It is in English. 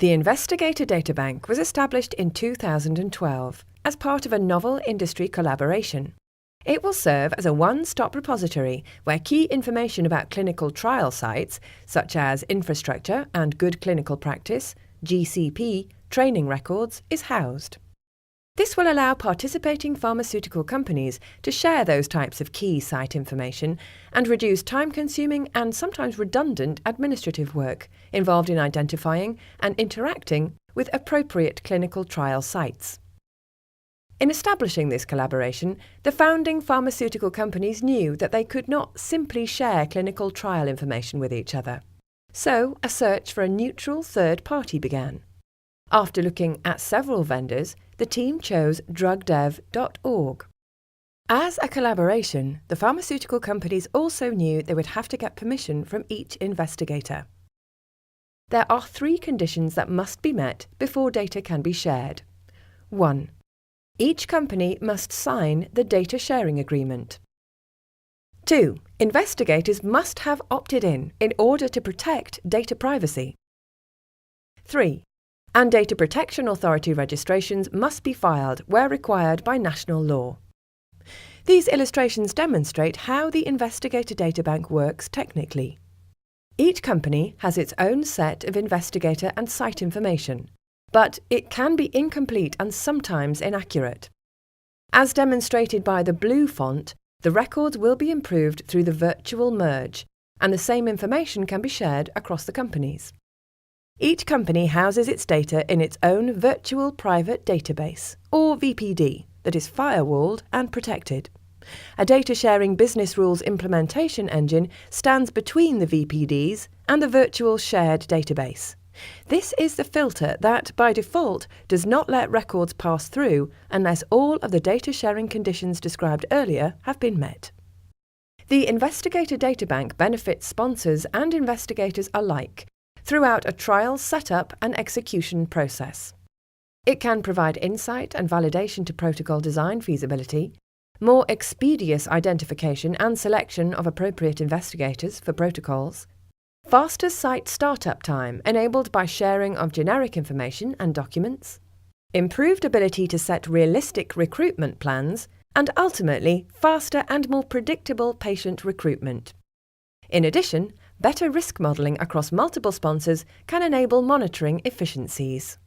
The Investigator Databank was established in 2012 as part of a novel industry collaboration. It will serve as a one-stop repository where key information about clinical trial sites, such as infrastructure and good clinical practice, GCP, training records, is housed. This will allow participating pharmaceutical companies to share those types of key site information and reduce time-consuming and sometimes redundant administrative work involved in identifying and interacting with appropriate clinical trial sites. In establishing this collaboration, the founding pharmaceutical companies knew that they could not simply share clinical trial information with each other. So, a search for a neutral third party began. After looking at several vendors, the team chose drugdev.org. As a collaboration, the pharmaceutical companies also knew they would have to get permission from each investigator. There are 3 conditions that must be met before data can be shared. 1. Each company must sign the data sharing agreement. 2. Investigators must have opted in order to protect data privacy. 3. And Data Protection Authority registrations must be filed where required by national law. These illustrations demonstrate how the Investigator Databank works technically. Each company has its own set of investigator and site information, but it can be incomplete and sometimes inaccurate. As demonstrated by the blue font, the records will be improved through the virtual merge, and the same information can be shared across the companies. Each company houses its data in its own virtual private database, or VPD, that is firewalled and protected. A data-sharing business rules implementation engine stands between the VPDs and the virtual shared database. This is the filter that, by default, does not let records pass through unless all of the data-sharing conditions described earlier have been met. The Investigator Databank benefits sponsors and investigators alike throughout a trial setup and execution process. It can provide insight and validation to protocol design feasibility, more expeditious identification and selection of appropriate investigators for protocols, faster site startup time enabled by sharing of generic information and documents, improved ability to set realistic recruitment plans, and ultimately faster and more predictable patient recruitment. In addition, better risk modelling across multiple sponsors can enable monitoring efficiencies.